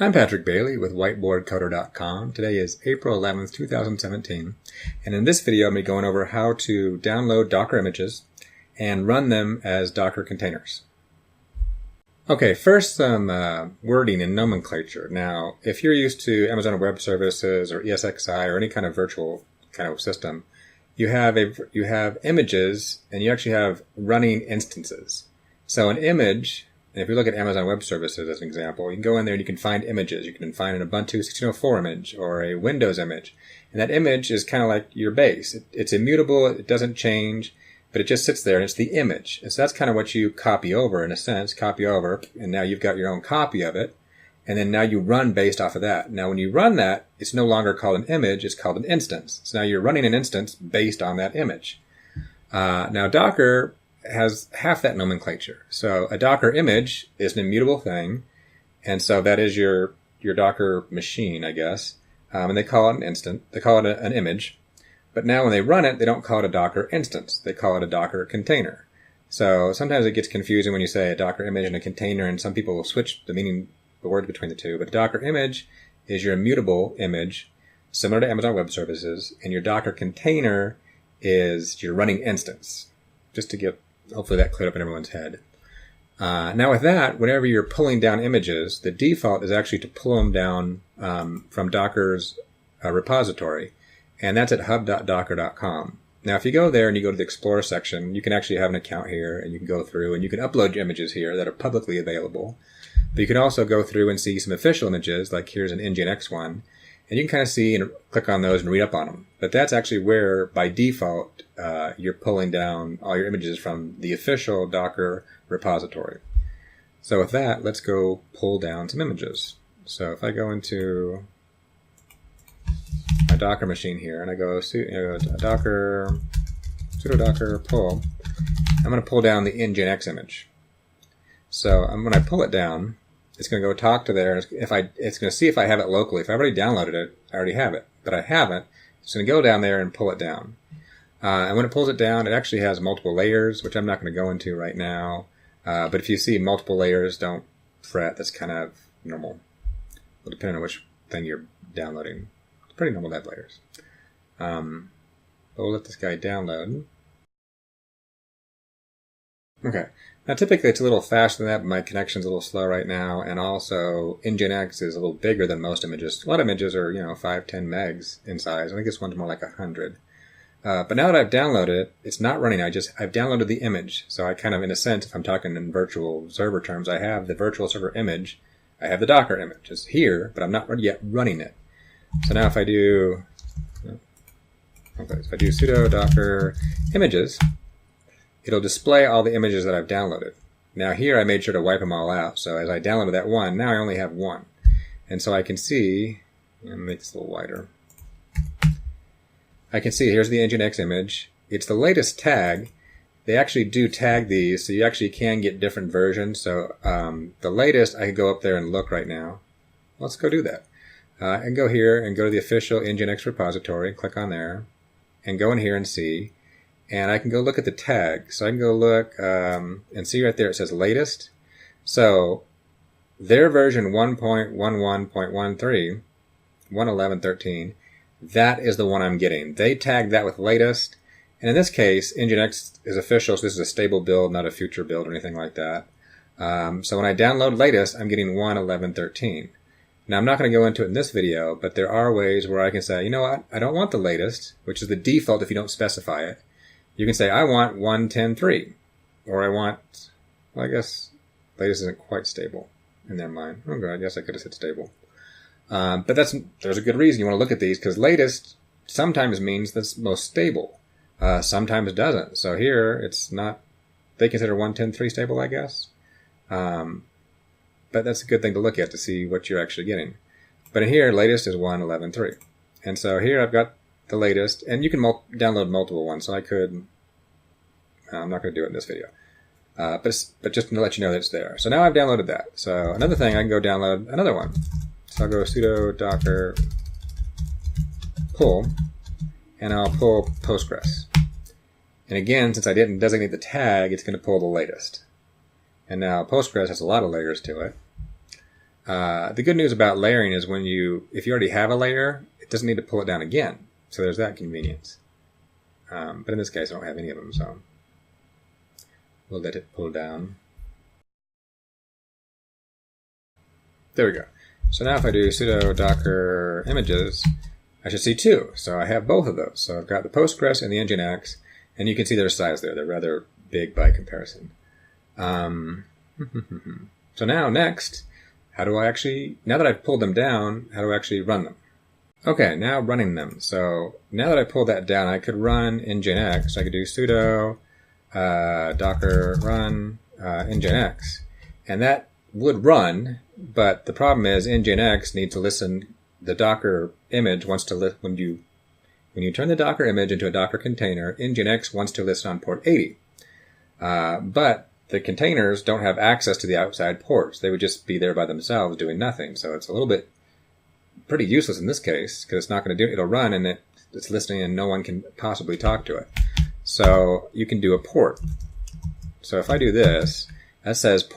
I'm Patrick Bailey with whiteboardcoder.com. Today is April 11th, 2017, and in this video I'm going to be going over how to download Docker images and run them as Docker containers. Okay, first some wording and nomenclature. Now, if you're used to Amazon Web Services or ESXi or any kind of virtual kind of system, you have images and you actually have running instances. So an image, and if you look at Amazon Web Services as an example, you can go in there and you can find images. You can find an Ubuntu 1604 image or a Windows image. And that image is kind of like your base. It's immutable, it doesn't change, but it just sits there and it's the image. And so that's kind of what you copy over in a sense, and now you've got your own copy of it. And then now you run based off of that. Now when you run that, it's no longer called an image, it's called an instance. So now you're running an instance based on that image. Now Docker has half that nomenclature. So a Docker image is an immutable thing, and so that is your Docker machine, I guess. And they call it an instance. They call it an image. But now when they run it, they don't call it a Docker instance. They call it a Docker container. So sometimes it gets confusing when you say a Docker image and a container, and some people will switch the meaning, the words between the two. But a Docker image is your immutable image, similar to Amazon Web Services, and your Docker container is your running instance. Just to get hopefully that cleared up in everyone's head. Now with that, whenever you're pulling down images, the default is actually to pull them down from Docker's repository, and that's at hub.docker.com. Now if you go there and you go to the Explorer section, you can actually have an account here, and you can go through and you can upload your images here that are publicly available. But you can also go through and see some official images, like here's an Nginx one, and you can kind of see and click on those and read up on them. But that's actually where, by default, you're pulling down all your images from the official Docker repository. So with that, let's go pull down some images. So if I go into my Docker machine here, and I go sudo docker pull, I'm going to pull down the Nginx image. So when I pull it down, it's going to go talk to there. It's going to see if I have it locally. If I already downloaded it, I already have it. But I haven't. It's going to go down there and pull it down. And when it pulls it down, it actually has multiple layers, which I'm not going to go into right now. But if you see multiple layers, don't fret. That's kind of normal. Well, depending on which thing you're downloading. It's pretty normal to have layers. But we'll let this guy download. Okay. Now typically it's a little faster than that, but my connection's a little slow right now, and also Nginx is a little bigger than most images. A lot of images are, 5, 10 megs in size. I think this one's more like 100. But now that I've downloaded it, it's not running. I've downloaded the image. So I kind of, in a sense, if I'm talking in virtual server terms, I have the virtual server image. I have the Docker image. It's here, but I'm not yet running it. So now if I do sudo docker images, it'll display all the images that I've downloaded. Now here I made sure to wipe them all out. So as I downloaded that one, now I only have one. And so I can see, let me make this a little wider. I can see here's the Nginx image. It's the latest tag. They actually do tag these, so you actually can get different versions. So the latest, I can go up there and look right now. Let's go do that. I can go here and go to the official Nginx repository, click on there, and go in here and see. And I can go look at the tag. So I can go look and see right there it says latest. So their version 1.11.13, 111.13, that is the one I'm getting. They tagged that with latest. And in this case, Nginx is official, so this is a stable build, not a future build or anything like that. So when I download latest, I'm getting 1.11.13. Now I'm not going to go into it in this video, but there are ways where I can say, you know what, I don't want the latest, which is the default if you don't specify it. You can say, I want 1.10.3, or I want, well, I guess latest isn't quite stable in their mind. Oh, God, I guess I could have said stable. But there's a good reason you want to look at these, because latest sometimes means that's most stable. Sometimes doesn't. So here, it's not, they consider 1.10.3 stable, I guess. But that's a good thing to look at to see what you're actually getting. But in here, latest is 1.11.3. And so here I've got the latest, and you can download multiple ones. So I could, I'm not going to do it in this video, but just to let you know that it's there. So now I've downloaded that. So another thing, I can go download another one. So I'll go sudo docker pull, and I'll pull Postgres. And again, since I didn't designate the tag, it's going to pull the latest. And now Postgres has a lot of layers to it. The good news about layering is if you already have a layer, it doesn't need to pull it down again. So there's that convenience. But in this case, I don't have any of them, so we'll let it pull down. There we go. So now if I do sudo docker images, I should see two. So I have both of those. So I've got the Postgres and the Nginx, and you can see their size there. They're rather big by comparison. So now next, now that I've pulled them down, how do I actually run them? Okay, now running them. So now that I pulled that down, I could run Nginx. I could do sudo docker run Nginx, and that would run, but the problem is Nginx needs to listen. The Docker image wants to listen when you turn the Docker image into a Docker container. Nginx wants to listen on port 80, but the containers don't have access to the outside ports. They would just be there by themselves doing nothing. So it's a little bit pretty useless in this case because it's not going to do. It'll run and it's listening and no one can possibly talk to it. So you can do a port. So if I do this, that says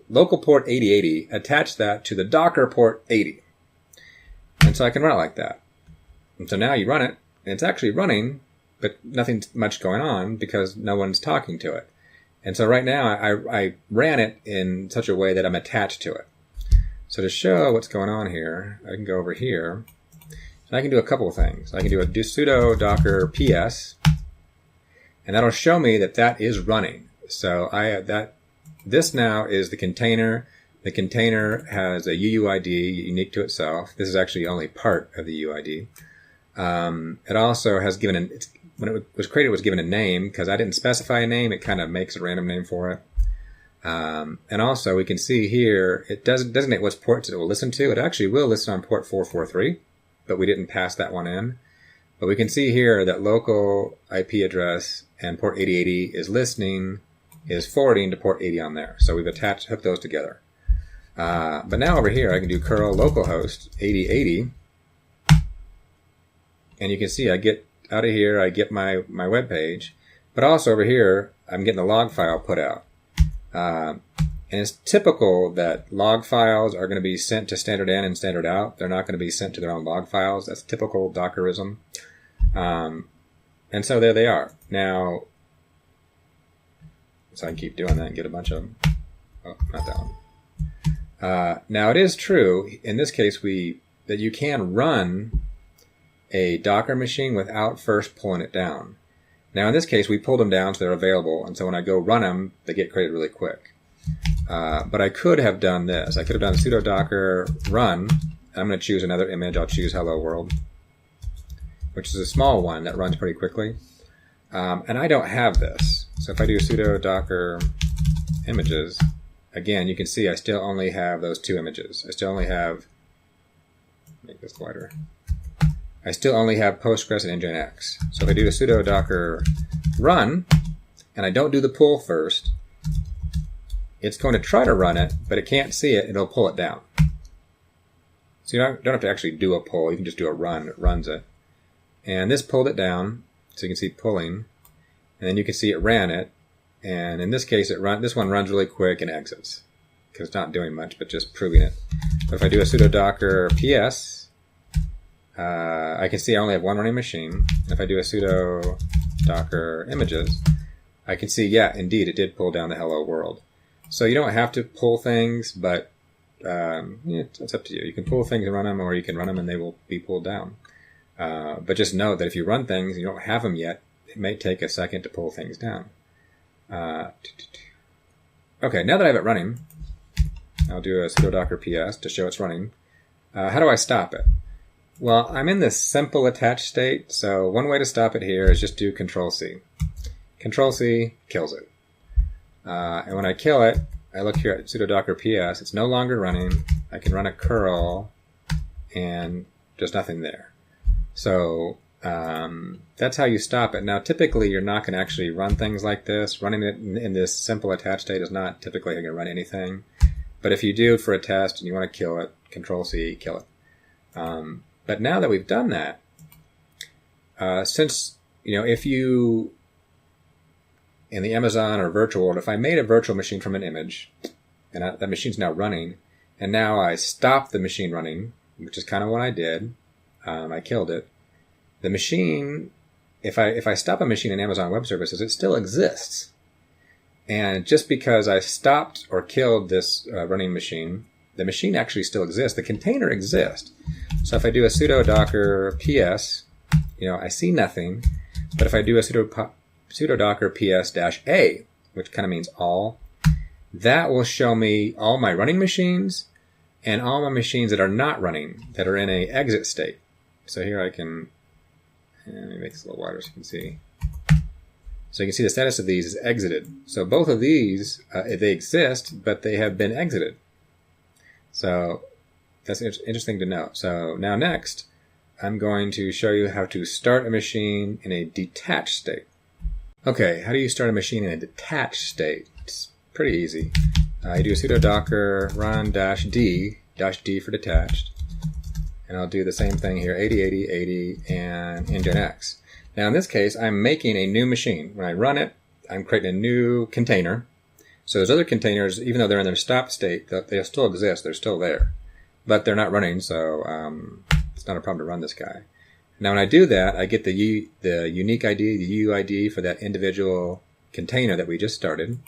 local port 8080, attach that to the Docker port 80. And so I can run it like that. And so now you run it, and it's actually running, but nothing's much going on because no one's talking to it. And so right now I ran it in such a way that I'm attached to it. So to show what's going on here, I can go over here, and I can do a couple of things. I can do sudo docker ps, and that'll show me that is running. So this now is the container. The container has a UUID unique to itself. This is actually only part of the UID. It also has when it was created, it was given a name because I didn't specify a name. It kind of makes a random name for it. And also we can see here, it doesn't designate what ports it will listen to. It actually will listen on port 443, but we didn't pass that one in. But we can see here that local IP address and port 8080 is forwarding to port 80 on there. So we've hooked those together. But now over here, I can do curl localhost 8080. And you can see I get out of here, I get my web page. But also over here, I'm getting a log file put out. And it's typical that log files are going to be sent to standard in and standard out. They're not going to be sent to their own log files. That's typical Dockerism. And so there they are. Now, so I can keep doing that and get a bunch of them. Oh, not that one. Now it is true, in this case, that you can run a Docker machine without first pulling it down. Now in this case, we pulled them down so they're available, and so when I go run them, they get created really quick. But I could have done this. I could have done sudo docker run. I'm going to choose another image. I'll choose hello world, which is a small one that runs pretty quickly. And I don't have this. So if I do sudo docker images, again, you can see I still only have those two images. I still only have, make this wider. I still only have Postgres and Nginx. So if I do a sudo docker run, and I don't do the pull first, it's going to try to run it, but it can't see it, it'll pull it down. So you don't have to actually do a pull, you can just do a run, it runs it. And this pulled it down, so you can see pulling, and then you can see it ran it, and in this case this one runs really quick and exits, because it's not doing much, but just proving it. But if I do a sudo docker ps, I can see I only have one running machine. And if I do a sudo docker images, I can see, yeah, indeed, it did pull down the hello world. So you don't have to pull things, but it's up to you. You can pull things and run them, or you can run them and they will be pulled down. But just know that if you run things and you don't have them yet, it may take a second to pull things down. Okay, now that I have it running, I'll do a sudo docker ps to show it's running. How do I stop it? Well, I'm in this simple attached state, so one way to stop it here is just do Control-C. Control-C kills it. And when I kill it, I look here at sudo docker ps, it's no longer running. I can run a curl, and there's nothing there. So that's how you stop it. Now, typically, you're not going to actually run things like this. Running it in this simple attached state is not typically going to run anything. But if you do it for a test and you want to kill it, Control-C, kill it. But now that we've done that, since, if you, in the Amazon or virtual world, if I made a virtual machine from an image, and that machine's now running, And now I stop the machine running, which is kind of what I did. I killed it. The machine, if I stop a machine in Amazon Web Services, it still exists. And just because I stopped or killed this running machine, the machine actually still exists. The container exists. So if I do a sudo docker ps, I see nothing. But if I do a sudo docker ps-a, which kind of means all, that will show me all my running machines and all my machines that are not running, that are in a exit state. So here I can, let me make this a little wider so you can see. So you can see the status of these is exited. So both of these, they exist, but they have been exited. So that's interesting to know. So now next, I'm going to show you how to start a machine in a detached state. Okay, how do you start a machine in a detached state? It's pretty easy. You do a sudo docker run -d for detached. And I'll do the same thing here, 80 and nginx. Now in this case, I'm making a new machine. When I run it, I'm creating a new container. So those other containers, even though they're in their stop state, they still exist. They're still there. But they're not running, so it's not a problem to run this guy. Now when I do that, I get the unique ID, the UUID for that individual container that we just started.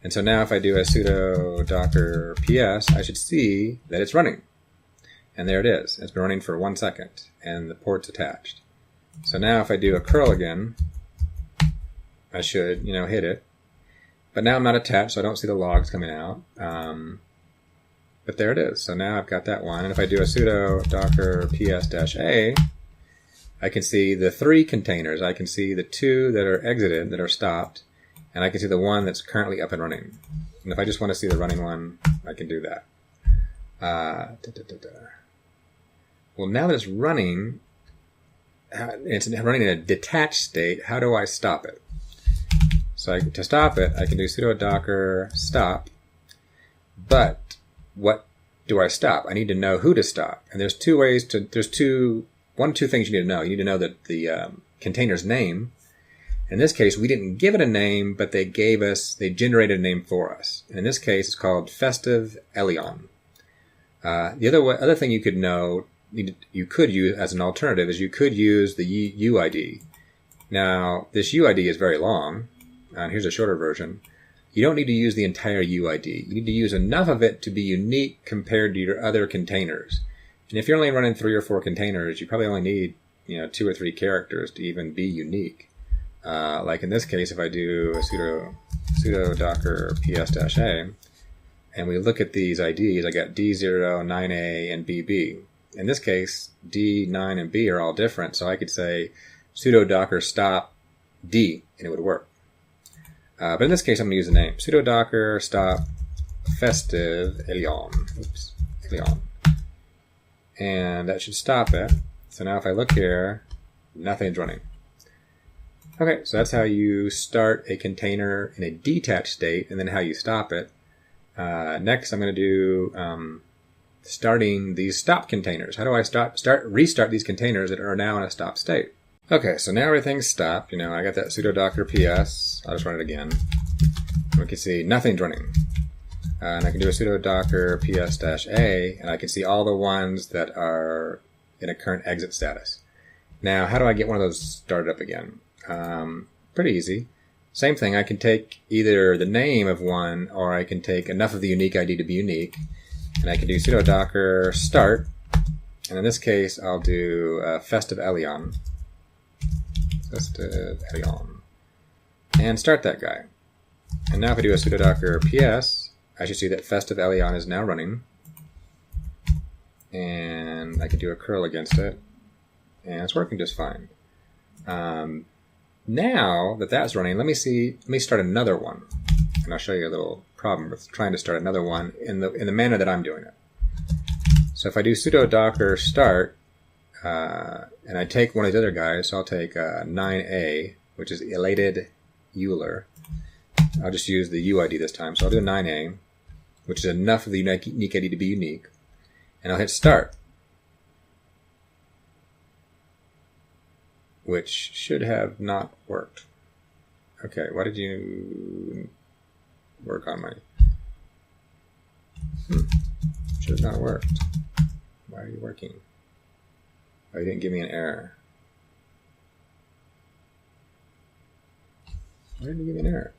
And so now if I do a sudo docker ps, I should see that it's running. And there it is. It's been running for 1 second, and the port's attached. So now if I do a curl again, I should, hit it. But now I'm not attached, so I don't see the logs coming out. But there it is. So now I've got that one. And if I do a sudo docker ps-a, I can see the 3 containers. I can see the 2 that are exited, that are stopped, and I can see the one that's currently up and running. And if I just want to see the running one, I can do that. Well, now that it's running in a detached state, how do I stop it? So to stop it, I can do sudo docker stop. But what do I stop? I need to know who to stop. And there's two things you need to know. You need to know that the container's name. In this case, we didn't give it a name, but they generated a name for us. And in this case, it's called Festive Elion. The other thing you could use as an alternative is you could use the UID. Now, this UID is very long. Here's a shorter version. You don't need to use the entire UID. You need to use enough of it to be unique compared to your other containers. And if you're only running 3 or 4 containers, you probably only need 2 or 3 characters to even be unique. Like in this case, if I do a sudo docker ps-a, and we look at these IDs, I got D0, 9A, and BB. In this case, D, 9, and B are all different, so I could say sudo docker stop D, and it would work. But in this case, I'm going to use the name sudo docker stop Festive Elion. Elion. And that should stop it. So now if I look here, nothing's running. Okay, so that's how you start a container in a detached state, and then how you stop it. Next, I'm going to do starting these stop containers. How do I restart these containers that are now in a stop state? Okay, so now everything's stopped. I got that sudo docker ps. I'll just run it again. We can see nothing's running. And I can do a sudo docker ps-a, and I can see all the ones that are in a current exit status. Now, how do I get one of those started up again? Pretty easy. Same thing, I can take either the name of one, or I can take enough of the unique ID to be unique. And I can do sudo docker start. And in this case, I'll do Festive Elion. Festive Elion. And start that guy. And now if I do a sudo docker ps, I should see that Festive Elion is now running. And I can do a curl against it. And it's working just fine. Now that that's running, let me start another one. And I'll show you a little problem with trying to start another one in the manner that I'm doing it. So if I do sudo docker start, and I take one of these other guys, so I'll take 9A, which is elated Euler. I'll just use the UID this time. So I'll do 9A, which is enough of the unique ID to be unique. And I'll hit start, which should have not worked. Okay, why did you work on my... Should have not worked. Why are you working? Oh, you didn't give me an error. Why didn't you give me an error?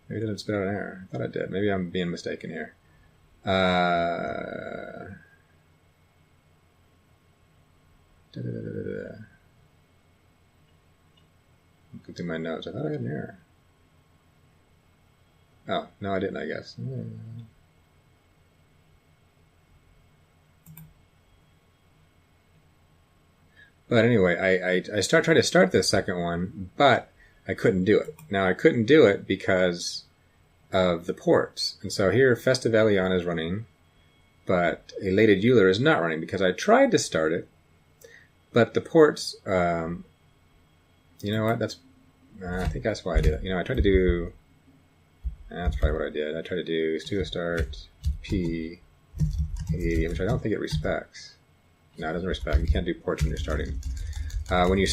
Maybe it doesn't spit out an error. I thought it did. Maybe I'm being mistaken here. Looking through my notes. I thought I had an error. Oh, no, I didn't, I guess. But anyway, I tried to start this second one, but I couldn't do it. Now, I couldn't do it because of the ports. And so here, Festive Elion is running, but Elated Euler is not running because I tried to start it, but the ports, you know what, I think that's why I did it. I tried to do, that's probably what I did. I tried to do studio start P 80, which I don't think it respects. No, it doesn't respect. You can't do ports when you're starting. When you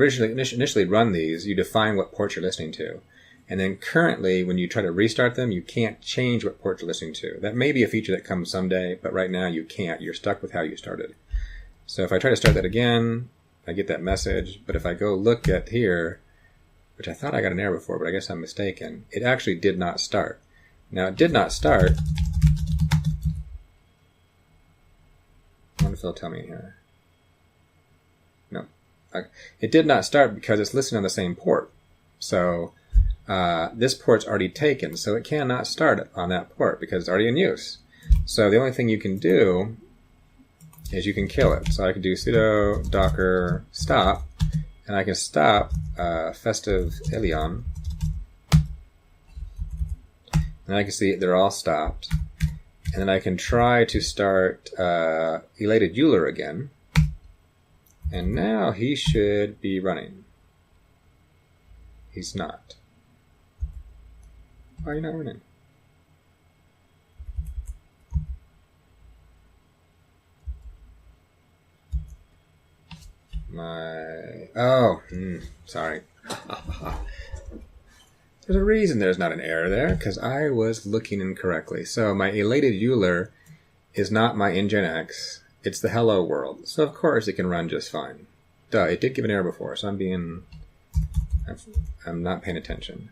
initially run these, you define what ports you're listening to. And then currently, when you try to restart them, you can't change what port you're listening to. That may be a feature that comes someday, but right now you can't. You're stuck with how you started. So if I try to start that again, I get that message. But if I go look at here, which I thought I got an error before, but I guess I'm mistaken, it actually did not start. Now, it did not start. I wonder if they'll tell me here. No. It did not start because it's listening on the same port. So this port's already taken, so it cannot start on that port because it's already in use. So the only thing you can do is you can kill it. So I can do sudo docker stop, and I can stop Festive Elion. And I can see they're all stopped. And then I can try to start Elated Euler again. And now he should be running. He's not. Why are you not running? Sorry. There's a reason there's not an error there, because I was looking incorrectly. So my Elated Euler is not my Nginx. It's the hello world. So of course it can run just fine. Duh, it did give an error before, so I'm not paying attention.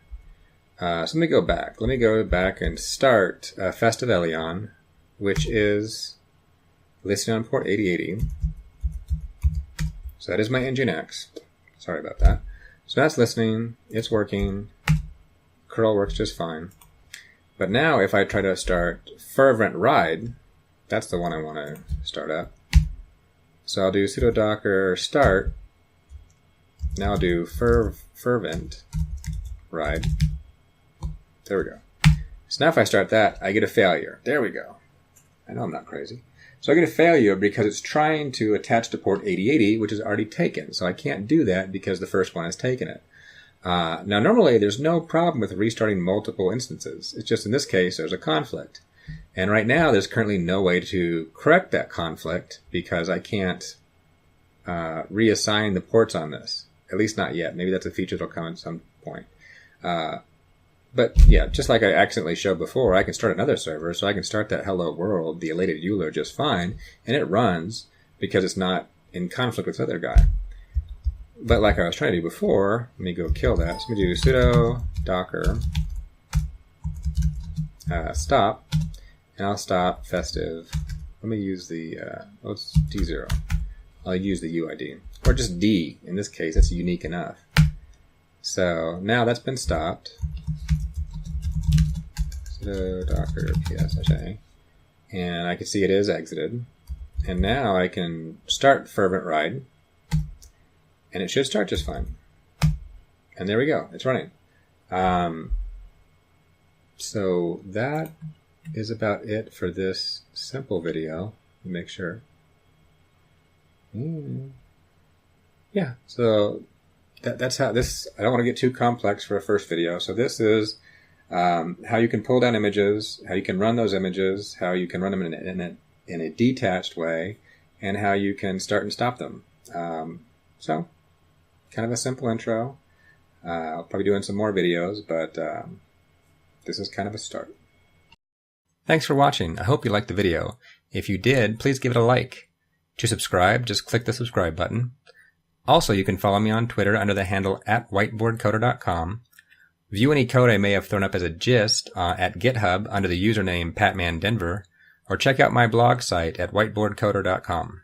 So let me go back. Let me go back and start Festive Elion, which is listening on port 8080. So that is my Nginx. Sorry about that. So that's listening. It's working. Curl works just fine. But now if I try to start Fervent Ride, that's the one I want to start up. So I'll do sudo docker start. Now I'll do Fervent Ride. There we go. So now if I start that, I get a failure. There we go. I know I'm not crazy. So I get a failure because it's trying to attach to port 8080, which is already taken. So I can't do that because the first one has taken it. Now, normally there's no problem with restarting multiple instances. It's just in this case, there's a conflict. And right now, there's currently no way to correct that conflict because I can't reassign the ports on this. At least not yet. Maybe that's a feature that'll come at some point. But yeah, just like I accidentally showed before, I can start another server, so I can start that hello world, the Elated Euler, just fine, and it runs because it's not in conflict with this other guy. But like I was trying to do before, let me go kill that. So let me do sudo docker stop, and I'll stop Festive. Let me use the, it's D0. I'll use the UID, or just D. In this case, that's unique enough. So now that's been stopped. Sudo docker psha, and I can see it is exited. And now I can start Fervent Ride, and it should start just fine. And there we go, it's running. So that is about it for this simple video. Make sure. Yeah, so that's how this, I don't want to get too complex for a first video. So this is how you can pull down images, how you can run those images, how you can run them in a detached way, and how you can start and stop them. So kind of a simple intro. I'll probably be doing some more videos, but this is kind of a start. Thanks for watching. I hope you liked the video. If you did, please give it a like. To subscribe, just click the subscribe button. Also, you can follow me on Twitter under the handle @whiteboardcoder.com. View any code I may have thrown up as a gist at GitHub under the username PatmanDenver, or check out my blog site at whiteboardcoder.com.